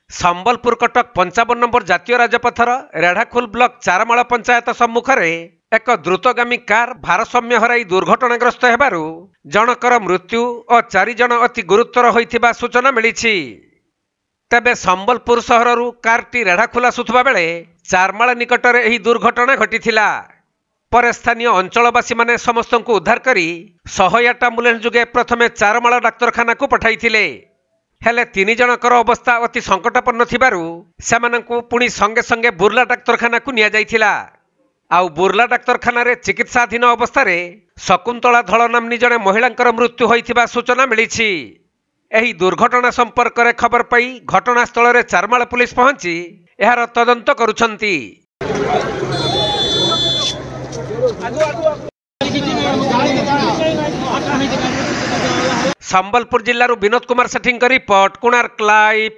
Sambalpur Cuttack 55 number जातीय राजपथर Redhakhol block चारमाल panchayat सम्मुख में एक द्रुतगामी कार भारसाम्य हराई दुर्घटनाग्रस्त हेबारु जनकर मृत्यु और 4 जन अति गुरुतर होइथिबा सूचना मिली। तेबे संबलपुर सहरु कारटी रेढ़ाखोल आसुथबा बेले चारमाल निकटर एही दुर्घटना घटिथिला। पर स्थानीय अंचलवासी माने समस्त को उद्धार करी 108 एम्बुलेंस जुगे प्रथमे चारमाल डाक्तरखाना को पठाइथिले। हेले 3 जनकर अवस्था अति संकटापन्न थिबारु सेमानंकु पुणी संगे संगे बुर्ला डाक्तरखाना को निया जाइथिला। आउ बुर्ला डाक्तरखाना रे चिकित्साधीन अवस्था रे शकुंतला धल नामनी जने महिलांकर मृत्यु होइथिबा सूचना मिलिछि। एही दुर्घटना संपर्क रे खबर पाई घटनास्थल रे चारमाल पुलिस पहुंची एहार तदंत करुछंती। संबलपुर जिल्लारू विनोद कुमार सेठी रिपोर्ट, कोणार्क लाइव।